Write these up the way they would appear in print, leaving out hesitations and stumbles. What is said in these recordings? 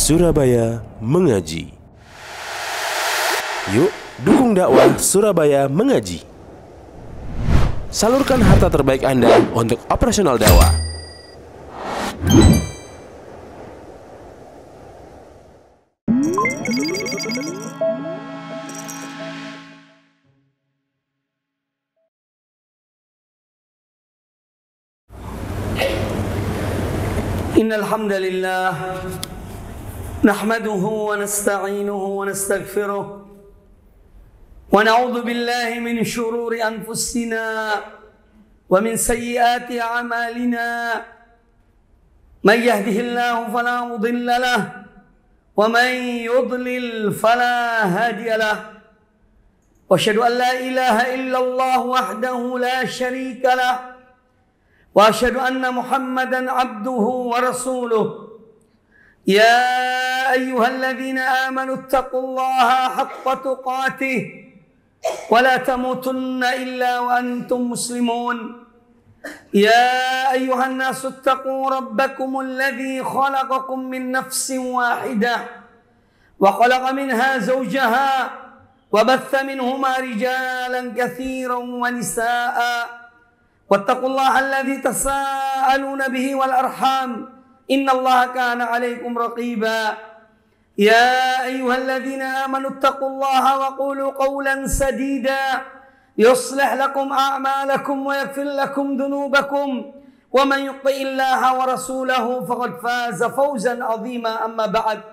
Surabaya Mengaji. Yuk, dukung dakwah Surabaya Mengaji. Salurkan harta terbaik Anda untuk operasional dakwah. Innal hamdalillah nahmaduhu wa nasta'inuhu wa nastaghfiruh wa na'udzu billahi min shururi anfusina wa min sayyiati a'malina may yahdihillahu fala mudilla lahu wa man yudlil fala hadiya lahu wa asyhadu an la ilaha illallah wahdahu la syarika lahu wa asyhadu anna Muhammadan abduhu wa rasuluh. Ya ayyuhalladzina amanu taqullaha haqqa tuqatih wa la tamutunna illa wa antum muslimun. Ya ayyuhan nasu taqu rabbakumul ladzi khalaqakum min nafsin wahidah wa khalaqa minha zawjaha wa batha minhuma rijalan katsiran wa nisaa'a. Wattaqullaha alladzi tasaaluna bihi wal arham innallaha kana 'alaikum raqiba. Ya ayyuhalladzina amanu taqullaha wa qulu qawlan sadida yuslih lakum a'malakum wa yaghfir lakum dhunubakum wa man yuti'illaha wa rasulahu faqad faza fawzan 'azima. Amma ba'd,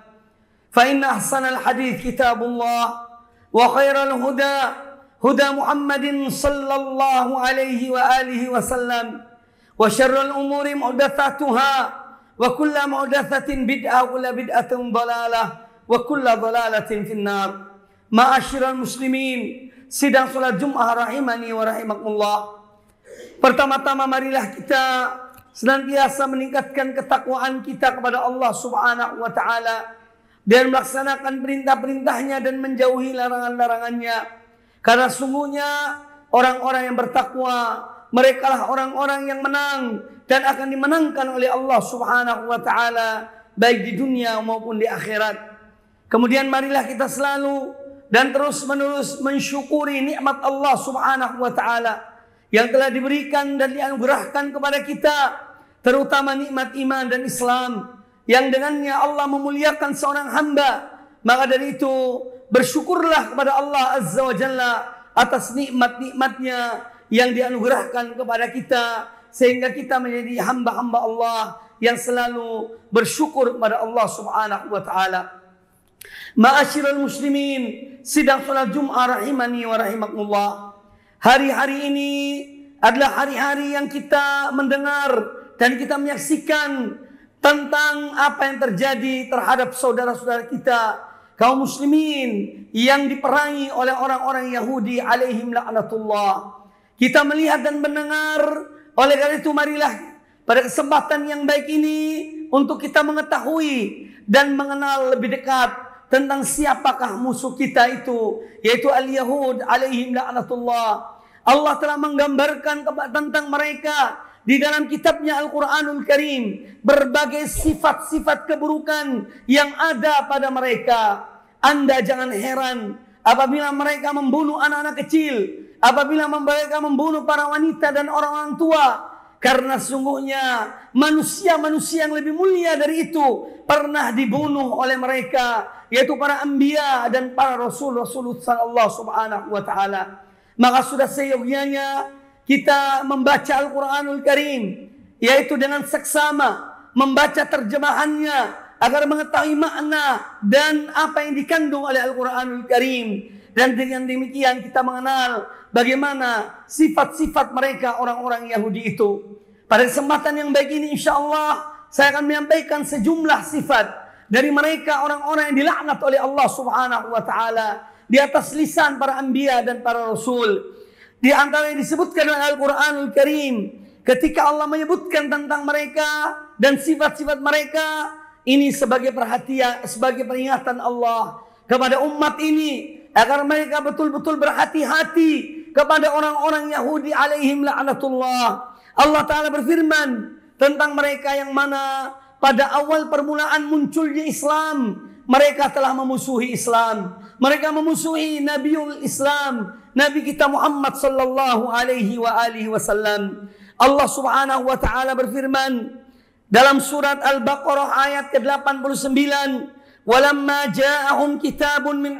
fa inna ahsanal hadits kitabullah wa khairal huda huda Muhammadin sallallahu alaihi wa alihi wasallam wa syarrul umuri muhdatsatuha wa kullu muhdatsatin bid'ah wa kullu bid'atin dhalalah wa kullu dhalalatin finnar. Ma'asyiral muslimin, sidang salat Jumat rahimani wa rahimakumullah. Pertama-tama marilah kita senantiasa meningkatkan ketakwaan kita kepada Allah Subhanahu wa taala dan melaksanakan perintah-perintahnya dan menjauhi larangan-larangannya. Karena sungguhnya orang-orang yang bertakwa, mereka lah orang-orang yang menang dan akan dimenangkan oleh Allah Subhanahu wa taala baik di dunia maupun di akhirat. Kemudian marilah kita selalu dan terus-menerus mensyukuri nikmat Allah Subhanahu wa taala yang telah diberikan dan dianugerahkan kepada kita, terutama nikmat iman dan Islam yang dengannya Allah memuliakan seorang hamba. Maka dari itu bersyukurlah kepada Allah Azza wa Jalla atas nikmat-nikmatnya yang dianugerahkan kepada kita, sehingga kita menjadi hamba-hamba Allah yang selalu bersyukur kepada Allah Subhanahu wa taala. Ma'asyiral muslimin, sidang salat Jumat rahimani wa rahimakumullah. Hari-hari ini adalah hari-hari yang kita mendengar dan kita menyaksikan tentang apa yang terjadi terhadap saudara-saudara kita kaum muslimin yang diperangi oleh orang-orang Yahudi alaihim laknatullah. Kita melihat dan mendengar, oleh karena itu marilah pada kesempatan yang baik ini untuk kita mengetahui dan mengenal lebih dekat tentang siapakah musuh kita itu, yaitu al-Yahud alaihim laknatullah. Allah telah menggambarkan tentang mereka di dalam kitabnya Al-Quranul Karim berbagai sifat-sifat keburukan yang ada pada mereka. Anda jangan heran apabila mereka membunuh anak-anak kecil, apabila mereka membunuh para wanita dan orang-orang tua. Karena sungguhnya manusia-manusia yang lebih mulia dari itu pernah dibunuh oleh mereka, yaitu para anbiya dan para rasul-rasul Allah Subhanahu wa taala. Maka sudah seyogyanya kita membaca Al-Quranul Karim, yaitu dengan seksama membaca terjemahannya agar mengetahui makna dan apa yang dikandung oleh Al-Quranul Karim. Dan dengan demikian kita mengenal bagaimana sifat-sifat mereka orang-orang Yahudi itu. Pada kesempatan yang baik ini insya Allah saya akan menyampaikan sejumlah sifat dari mereka orang-orang yang dilaknat oleh Allah Subhanahu wa taala di atas lisan para anbiya dan para rasul. Di antara yang disebutkan dalam Al-Quranul Karim, ketika Allah menyebutkan tentang mereka dan sifat-sifat mereka, ini sebagai perhatian, sebagai peringatan Allah kepada umat ini agar mereka betul-betul berhati-hati kepada orang-orang Yahudi alaihim la'natullah. Allah Ta'ala berfirman tentang mereka yang mana pada awal permulaan munculnya Islam, mereka telah memusuhi Islam. Mereka memusuhi Nabiul Islam, Nabi kita Muhammad sallallahu alaihi wasallam. Allah Subhanahu wa taala berfirman dalam surat Al-Baqarah ayat ke-89, "Walamma ja'ahum kitabun min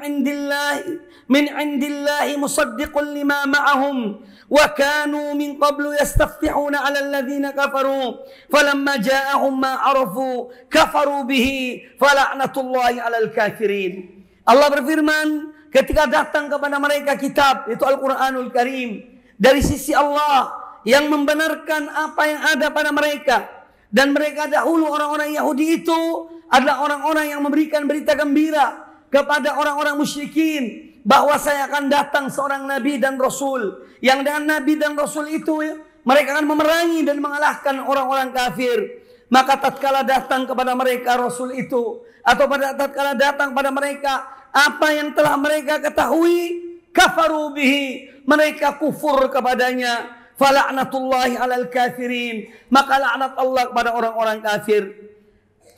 indillahi musaddiqun lima ma'ahum wa kanu min qablu yastaftihuna 'ala alladhina kafaru falamma ja'ahum ma 'arafu kafaru bihi fala'natullahi 'alal kafirin." Allah berfirman, ketika datang kepada mereka kitab, yaitu Al-Quranul Karim, dari sisi Allah yang membenarkan apa yang ada pada mereka, dan mereka dahulu orang-orang Yahudi itu adalah orang-orang yang memberikan berita gembira kepada orang-orang musyrikin bahwa saya akan datang seorang Nabi dan Rasul, yang dengan Nabi dan Rasul itu mereka akan memerangi dan mengalahkan orang-orang kafir. Maka tatkala datang kepada mereka Rasul itu, atau pada tatkala datang pada mereka apa yang telah mereka ketahui, kafaru bihi, mereka kufur kepadanya. Fala'natullahi 'alal kafirin, maka laknat Allah kepada orang-orang kafir.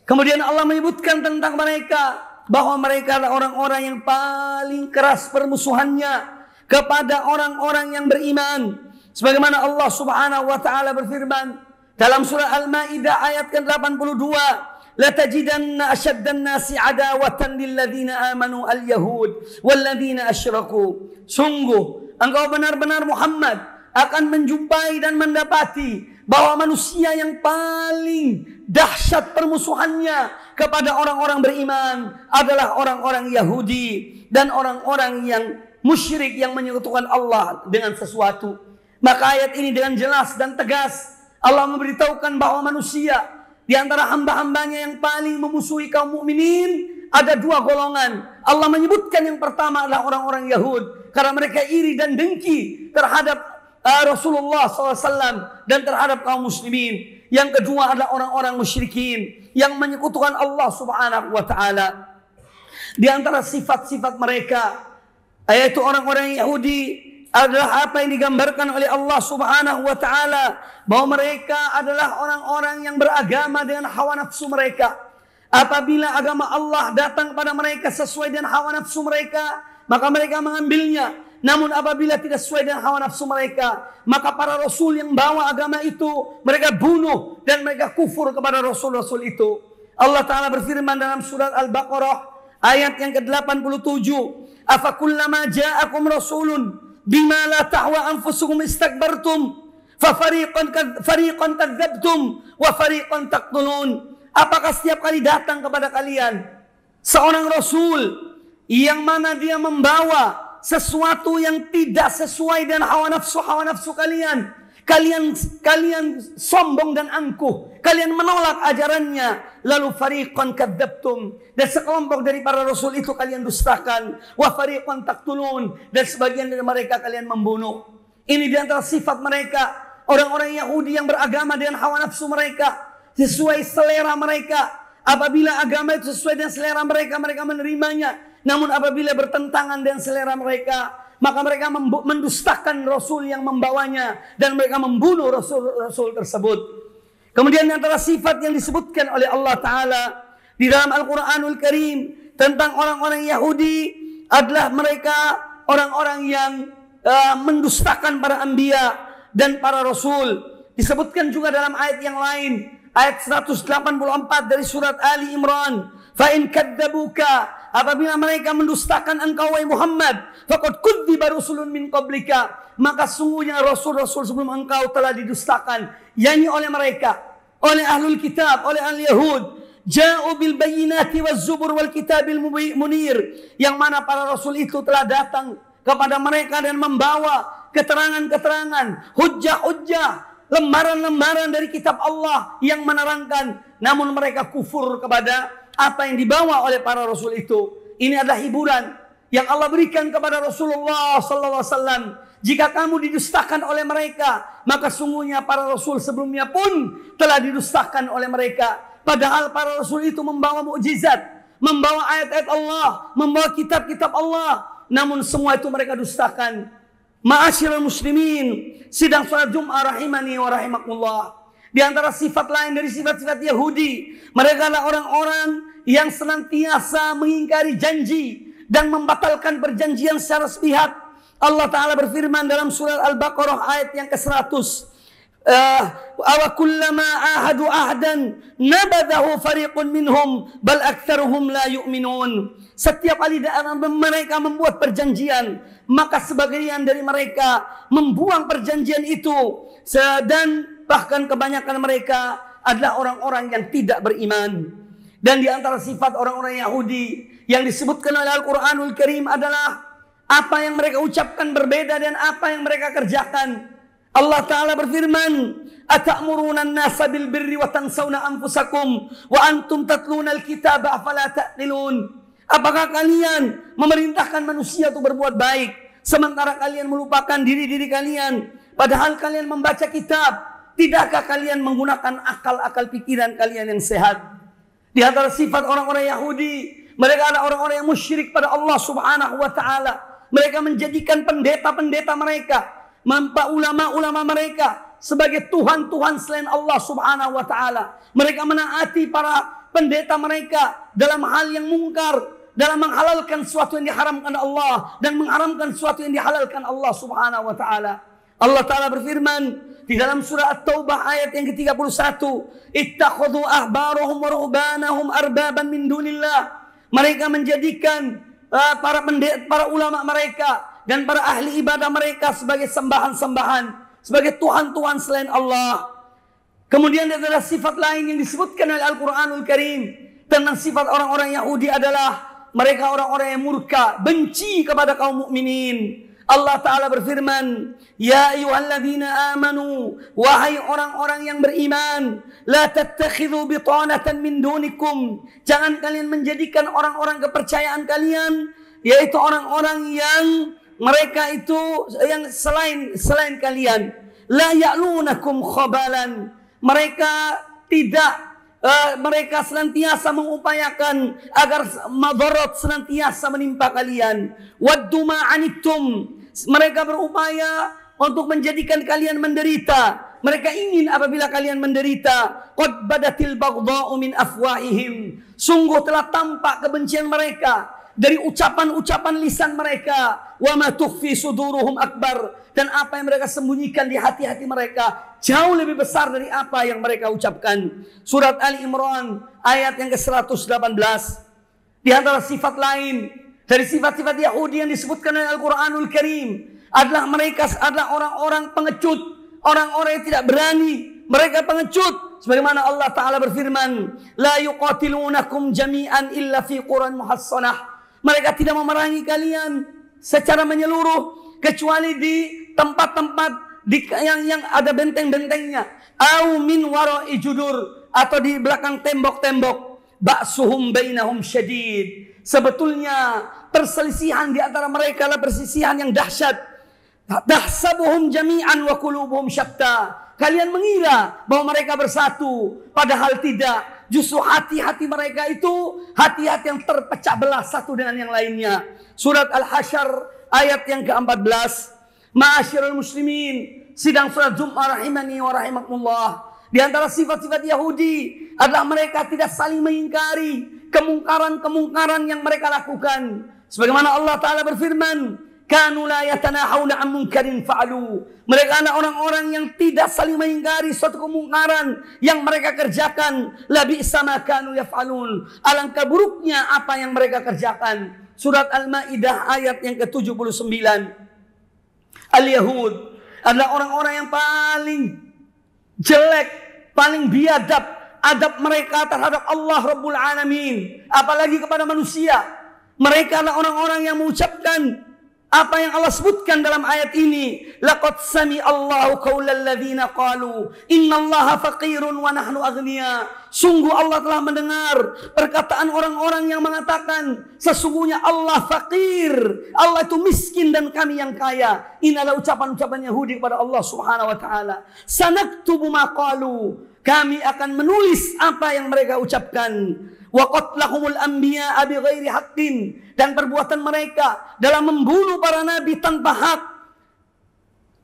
Kemudian Allah menyebutkan tentang mereka bahwa mereka adalah orang-orang yang paling keras permusuhannya kepada orang-orang yang beriman. Sebagaimana Allah Subhanahu wa taala berfirman dalam surah Al-Maidah ayat ke-82, "La tajidanna ashaddan nasi adawatan lil ladzina amanu al-yahud wal ladzina asyraku." Sungguh engkau benar-benar Muhammad akan menjumpai dan mendapati bahwa manusia yang paling dahsyat permusuhannya kepada orang-orang beriman adalah orang-orang Yahudi dan orang-orang yang musyrik yang menyekutukan Allah dengan sesuatu. Maka ayat ini dengan jelas dan tegas Allah memberitahukan bahwa manusia di antara hamba-hambanya yang paling memusuhi kaum mukminin ada dua golongan. Allah menyebutkan yang pertama adalah orang-orang Yahud, karena mereka iri dan dengki terhadap Rasulullah SAW dan terhadap kaum muslimin. Yang kedua adalah orang-orang musyrikin yang menyekutukan Allah Subhanahu wa taala. Di antara sifat-sifat mereka, yaitu orang-orang Yahudi, adalah apa yang digambarkan oleh Allah Subhanahu wa taala, bahwa mereka adalah orang-orang yang beragama dengan hawa nafsu mereka. Apabila agama Allah datang kepada mereka sesuai dengan hawa nafsu mereka, maka mereka mengambilnya. Namun apabila tidak sesuai dengan hawa nafsu mereka, maka para rasul yang bawa agama itu mereka bunuh dan mereka kufur kepada rasul-rasul itu. Allah Ta'ala berfirman dalam surat Al-Baqarah ayat yang ke-87, "Afakullama ja'akum rasulun bima la tahwa anfusukum istakbartum fariqan kadzabtum wa fariqan taqtulun." Apakah setiap kali datang kepada kalian seorang rasul yang mana dia membawa sesuatu yang tidak sesuai dengan hawa nafsu kalian, kalian sombong dan angkuh, kalian menolak ajarannya, lalu fariqan kadzabtum, dan sekelompok dari para rasul itu kalian dustakan, wa fariqan taqtulun, dan sebagian dari mereka kalian membunuh. Ini di antara sifat mereka, orang-orang Yahudi yang beragama dengan hawa nafsu mereka, sesuai selera mereka. Apabila agama itu sesuai dengan selera mereka, mereka menerimanya. Namun apabila bertentangan dengan selera mereka, maka mereka mendustakan Rasul yang membawanya dan mereka membunuh Rasul tersebut. Kemudian antara sifat yang disebutkan oleh Allah Ta'ala di dalam Al-Quranul Karim tentang orang-orang Yahudi adalah mereka orang-orang yang mendustakan para anbiya dan para Rasul. Disebutkan juga dalam ayat yang lain, ayat 184 dari surat Ali Imran, "Fa in kadzabuka", apabila mereka mendustakan engkau wahai Muhammad, faqad kudziba rusulun min qablika, maka sungguhnya rasul-rasul sebelum engkau telah didustakan, yakni oleh mereka, oleh ahlul kitab, oleh ahli Yahud. Ja'u bil bayyinati waz zubur wal kitabil munir, yang mana para rasul itu telah datang kepada mereka dan membawa keterangan-keterangan, hujjah-hujjah, lembaran-lembaran dari kitab Allah yang menerangkan, namun mereka kufur kepada apa yang dibawa oleh para rasul itu. Ini adalah hiburan yang Allah berikan kepada Rasulullah SAW. Jika kamu didustakan oleh mereka, maka sungguhnya para rasul sebelumnya pun telah didustakan oleh mereka. Padahal para rasul itu membawa mukjizat, membawa ayat-ayat Allah, membawa kitab-kitab Allah. Namun semua itu mereka dustakan. Ma'asyiral muslimin, sidang salat Jumat rahimani wa rahimakumullah. Di antara sifat lain dari sifat-sifat Yahudi, mereka adalah orang-orang yang senantiasa mengingkari janji dan membatalkan perjanjian secara sepihak. Allah Ta'ala berfirman dalam surat Al-Baqarah ayat yang ke-100. Awa kullama ahadu ahdan nabadahu fariqun minhum bal aktsaruhum la yu'minun. Setiap kali mereka membuat perjanjian, maka sebagian dari mereka membuang perjanjian itu, dan bahkan kebanyakan mereka adalah orang-orang yang tidak beriman. Dan di antara sifat orang-orang Yahudi yang disebutkan oleh Al-Quranul Karim adalah apa yang mereka ucapkan berbeda dan apa yang mereka kerjakan. Allah Ta'ala berfirman, "Ata'muruna an-nasa bil birri wa tansawna anfusakum wa antum tatluna al-kitaba afala ta'qilun." Apakah kalian memerintahkan manusia untuk berbuat baik sementara kalian melupakan diri-diri kalian, padahal kalian membaca kitab? Tidakkah kalian menggunakan akal-akal pikiran kalian yang sehat? Di antara sifat orang-orang Yahudi, mereka adalah orang-orang yang musyrik pada Allah Subhanahu wa Ta'ala. Mereka menjadikan pendeta-pendeta mereka, ulama-ulama mereka sebagai Tuhan-Tuhan selain Allah Subhanahu wa Ta'ala. Mereka menaati para pendeta mereka dalam hal yang mungkar, dalam menghalalkan sesuatu yang diharamkan Allah dan mengharamkan sesuatu yang dihalalkan Allah Subhanahu wa Ta'ala. Allah Ta'ala berfirman di dalam surah At-Taubah ayat yang ke-31, "Ittakhadhu ahbarahum wa ruhbanahum arbaban min dunillah." Mereka menjadikan para ulama mereka dan para ahli ibadah mereka sebagai sembahan-sembahan, sebagai tuhan-tuhan selain Allah. Kemudian ada sifat lain yang disebutkan oleh Al-Quranul Karim tentang sifat orang-orang Yahudi adalah mereka orang-orang yang murka, benci kepada kaum mukminin. Allah Ta'ala berfirman, "Ya ayyuhalladzina amanu," wahai orang-orang yang beriman, "la tattakhidhu bitanatan min dunikum." Jangan kalian menjadikan orang-orang kepercayaan kalian, yaitu orang-orang yang mereka itu yang selain kalian. La ya'lunakum khabalan. Mereka senantiasa mengupayakan agar madarat senantiasa menimpa kalian. Waddu ma anittum. Mereka berupaya untuk menjadikan kalian menderita. Mereka ingin apabila kalian menderita. Qad badatil baghdha'u min afwahihim. Sungguh telah tampak kebencian mereka dari ucapan-ucapan lisan mereka. Wa ma tukhfi suduruhum akbar. Dan apa yang mereka sembunyikan di hati-hati mereka jauh lebih besar dari apa yang mereka ucapkan. Surat Ali Imran ayat yang ke-118. Di antara sifat lain dari sifat-sifat Yahudi yang disebutkan oleh Al-Quranul Karim adalah mereka adalah orang-orang pengecut, orang-orang yang tidak berani. Mereka pengecut, sebagaimana Allah Ta'ala berfirman, "La yuqatilunakum jami'an illa fi quran muhassanah." Mereka tidak memerangi kalian secara menyeluruh kecuali di tempat-tempat yang ada benteng-bentengnya. Au min wara'i judur, atau di belakang tembok-tembok. Ba'suhum bainahum syadid. Sebetulnya perselisihan di antara mereka adalah perselisihan yang dahsyat. Tahsabuhum jami'an wa qulubuhum syatta. Kalian mengira bahwa mereka bersatu, padahal tidak. Justru hati-hati mereka itu hati-hati yang terpecah belah satu dengan yang lainnya. Surat Al-Hasyr ayat yang ke-14. Ma'asyiral muslimin, sidang surat Jum'ah rahimani wa rahimakumullah. Di antara sifat-sifat Yahudi adalah mereka tidak saling mengingkari kemungkaran-kemungkaran yang mereka lakukan. Sebagaimana Allah Ta'ala berfirman, "Kanu la yatanahawna an munkarin fa'alu." Mereka adalah orang-orang yang tidak saling mengingkari suatu kemungkaran yang mereka kerjakan. La bi'sa ma kanu yaf'alun. Alangkah buruknya apa yang mereka kerjakan. Surat Al-Maidah ayat yang ke-79. Al-Yahud adalah orang-orang yang paling jelek, paling biadab adab mereka terhadap Allah Rabbul Alamin, apalagi kepada manusia. Mereka adalah orang-orang yang mengucapkan apa yang Allah sebutkan dalam ayat ini. Laqad sami Allahu qaulal ladzina qalu innallaha faqirun wa nahnu aghnia. Sungguh Allah telah mendengar perkataan orang-orang yang mengatakan sesungguhnya Allah fakir, Allah itu miskin dan kami yang kaya. Ini adalah ucapan-ucapan Yahudi kepada Allah Subhanahu wa taala. Sanaktubu ma qalu. Kami akan menulis apa yang mereka ucapkan. Wa qatlahumul anbiya'a bighairi haqqin, dan perbuatan mereka dalam membunuh para nabi tanpa hak.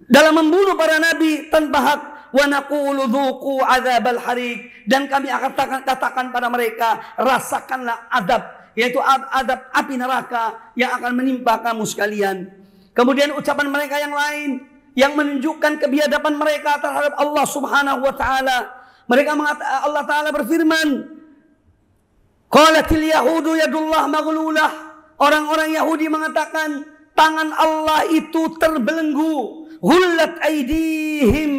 Dalam membunuh para nabi tanpa hak. wa naqulu dzuqu adzabal hariq, dan kami akan katakan pada mereka, rasakanlah adab, yaitu adab api neraka yang akan menimpa kamu sekalian. Kemudian ucapan mereka yang lain yang menunjukkan kebiadaban mereka terhadap Allah Subhanahu wa taala. Mereka mengatakan, Allah taala berfirman, qalatil yahudu yadullah maghlulah. Orang-orang Yahudi mengatakan tangan Allah itu terbelenggu. Hullat aidihim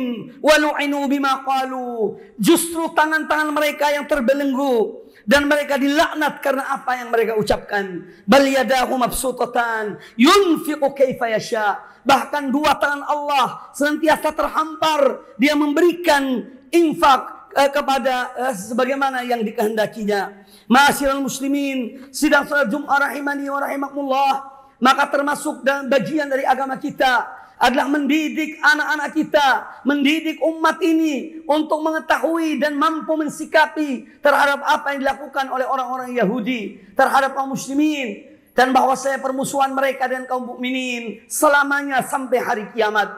wa lu'inu bima qalu. Justru tangan-tangan mereka yang terbelenggu dan mereka dilaknat karena apa yang mereka ucapkan. Bal yadahu mabsutatan yunfiqu kaifa yasha. Bahkan dua tangan Allah senantiasa terhampar, dia memberikan infak kepada sebagaimana yang dikehendakinya. Ma'asyiral muslimin, sidang salat Jumat rahimani wa rahimakumullah, maka termasuk dalam bagian dari agama kita adalah mendidik anak-anak kita, mendidik umat ini untuk mengetahui dan mampu mensikapi terhadap apa yang dilakukan oleh orang-orang Yahudi terhadap kaum muslimin, dan bahwasanya permusuhan mereka dan kaum mukminin selamanya sampai hari kiamat.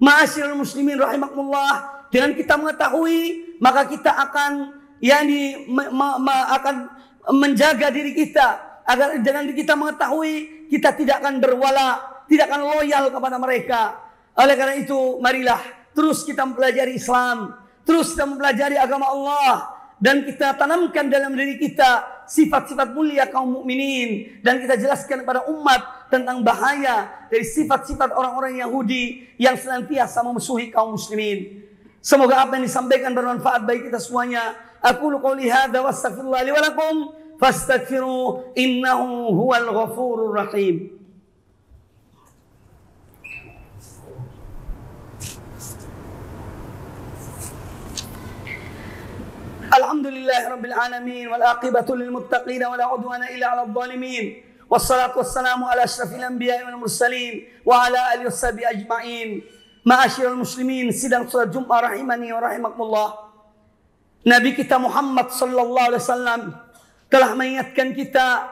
Ma'asyiral muslimin rahimakumullah, dengan kita mengetahui maka kita akan akan menjaga diri kita agar dengan kita mengetahui kita tidak akan berwala, tidak akan loyal kepada mereka. Oleh karena itu, marilah terus kita mempelajari Islam, terus kita mempelajari agama Allah, dan kita tanamkan dalam diri kita sifat-sifat mulia kaum mukminin, dan kita jelaskan kepada umat tentang bahaya dari sifat-sifat orang-orang Yahudi yang senantiasa memusuhi kaum muslimin. Semoga apa yang disampaikan bermanfaat bagi kita semuanya. Aqulu qouli hadza wa astaghfirullah li wa lakum fastaghfiru innahu huwal ghafurur rahim. Alhamdulillahirabbil alamin wal aqibatu lil muttaqin wa la udwana illa 'alal zalimin. Wassalatu wassalamu ala asyrafil anbiya'i wal mursalin wa ala alihi washabihi ajma'in. Ma'asyiral muslimin, sidang salat Jumat rahimani wa rahimakumullah. Nabi kita Muhammad sallallahu alaihi wasallam telah mengingatkan kita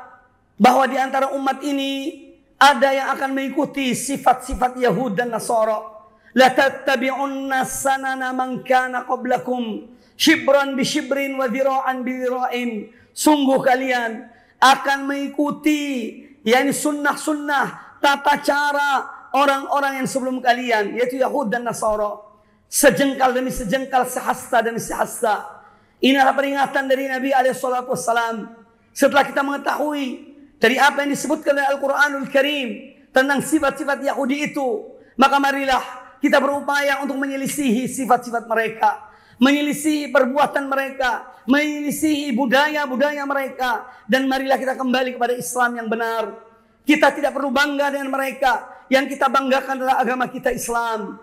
bahwa di antara umat ini ada yang akan mengikuti sifat-sifat Yahud dan Nasara. La tattabi'unna sanana man kana qablakum shibran bi shibrin wa dhira'an bi dhira'in. Sungguh kalian akan mengikuti sunnah-sunnah, tata cara orang-orang yang sebelum kalian, yaitu Yahud dan Nasara, sejengkal demi sejengkal, sehasta demi sehasta. Inilah peringatan dari Nabi SAW. Setelah kita mengetahui dari apa yang disebutkan oleh Al-Quranul Karim tentang sifat-sifat Yahudi itu, maka marilah kita berupaya untuk menyelisihi sifat-sifat mereka, menyelisihi perbuatan mereka, menyelisihi budaya-budaya mereka, dan marilah kita kembali kepada Islam yang benar. Kita tidak perlu bangga dengan mereka. Yang kita banggakan adalah agama kita Islam,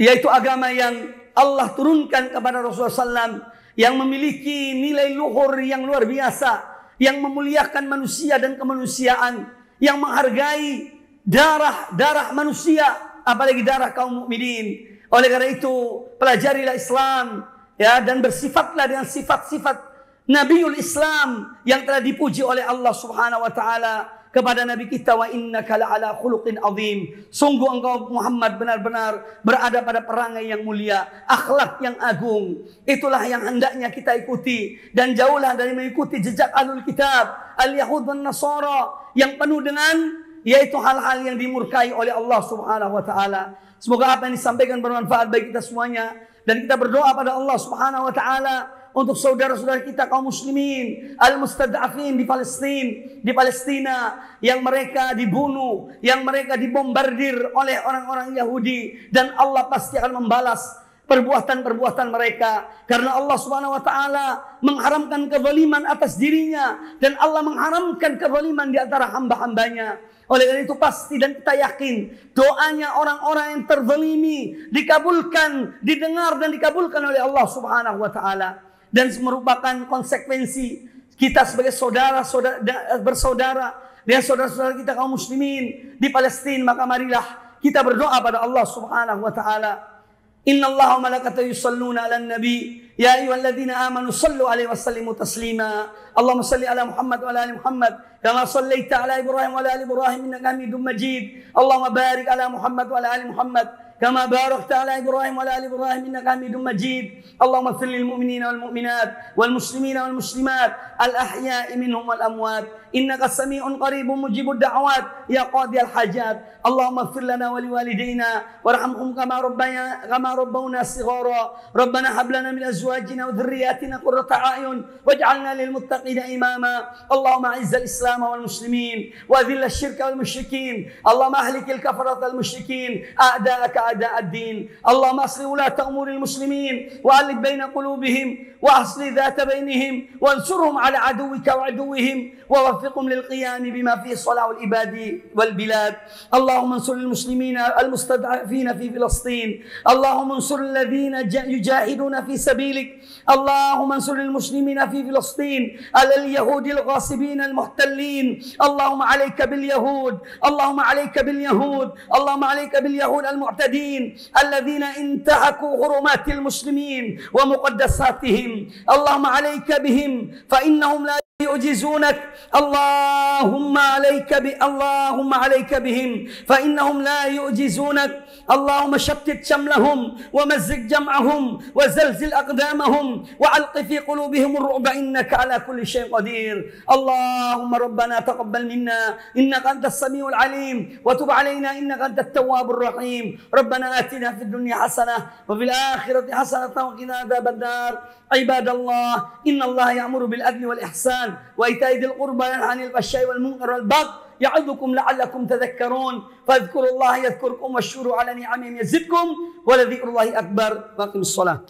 yaitu agama yang Allah turunkan kepada Rasulullah SAW, yang memiliki nilai luhur yang luar biasa, yang memuliakan manusia dan kemanusiaan, yang menghargai darah manusia, apalagi darah kaum mukminin. Oleh karena itu, pelajarilah Islam, dan bersifatlah dengan sifat-sifat Nabiul Islam yang telah dipuji oleh Allah Subhanahu wa taala kepada Nabi kita, wa innaka la'ala khuluqin azim. Sungguh engkau Muhammad benar-benar berada pada perangai yang mulia, akhlak yang agung. Itulah yang hendaknya kita ikuti, dan jauhlah dari mengikuti jejak ahlul kitab, al-Yahud dan Nasara, yang penuh dengan yaitu hal-hal yang dimurkai oleh Allah Subhanahu wa taala. Semoga apa yang disampaikan bermanfaat bagi kita semuanya, dan kita berdoa pada Allah Subhanahu wa taala untuk saudara-saudara kita kaum muslimin al-mustad'afin di Palestina yang mereka dibunuh, yang mereka dibombardir oleh orang-orang Yahudi, dan Allah pasti akan membalas perbuatan-perbuatan mereka, karena Allah Subhanahu wa taala mengharamkan kezaliman atas dirinya, dan Allah mengharamkan kezaliman di antara hamba-hambanya. Oleh karena itu pasti dan kita yakin doanya orang-orang yang terzalimi dikabulkan, didengar dan dikabulkan oleh Allah Subhanahu wa taala. Dan merupakan konsekuensi kita sebagai bersaudara dengan saudara-saudara kita kaum muslimin di Palestina. Maka marilah kita berdoa pada Allah Subhanahu wa taala. Innallaha wa malaikatahu yusholluna 'alan nabi ya ayyuhalladzina amanu shallu 'alaihi wa sallimu taslima. Allahumma shalli 'ala Muhammad wa 'ala ali Muhammad kama shallaita 'ala Ibrahim wa 'ala ali Ibrahim innaka Hamidum Majid. Allahumma barik 'ala Muhammad wa 'ala ali Muhammad كما باركت على إبراهيم وعلى آل إبراهيم إنك حميد مجيد. اللهم اغفر للمؤمنين والمؤمنات والمسلمين والمسلمات الأحياء منهم والأموات إنك سميع قريب مجيب الدعوات يا قاضي الحاجات. اللهم اغفر لنا ولوالدينا وارحمهم كما ربونا صغارا. ربنا هب لنا من أزواجنا وذرياتنا قرة أعين واجعلنا للمتقين إماما. اللهم أعز الإسلام والمسلمين وأذل الشرك والمشركين. اللهم أهلك الكفرة المشركين أعداءك أعداء الدين. اللهم أصلح ولاة أمور المسلمين وألف بين قلوبهم وأصلح ذات بينهم وانصرهم على عدوك وعدوهم ووفقهم للقيام بما فيه صلاح العباد والبلاد. اللهم انصر المسلمين المستضعفين في فلسطين. اللهم انصر الذين يجاهدون في سبيلك. اللهم انصر المسلمين في فلسطين على اليهود الغاصبين المحتلين. اللهم عليك باليهود. اللهم عليك باليهود. اللهم عليك باليهود المعتدين الذين انتهكوا حرمات المسلمين ومقدساتهم. اللهم عليك بهم فإنهم لا يعجزونك. اللهم عليك بهم فإنهم لا يعجزونك. اللهم شتت شملهم ومزق جمعهم وزلزل أقدامهم وألق في قلوبهم الرعب إنك على كل شيء قدير. اللهم ربنا تقبل منا إنك أنت السميع العليم وتب علينا إنك أنت التواب الرحيم. ربنا آتنا في الدنيا حسنة وفي الآخرة حسنة وقنا عذاب النار. عباد الله إن الله يأمر بالعدل والإحسان وإيتاء ذي القربى وينهى عن الفحشاء والمنكر والبغي يعظكم لعلكم تذكرون. فاذكروا الله يذكركم واشكروا على نعمه يزدكم ولذكر الله أكبر. واقم الصلاة.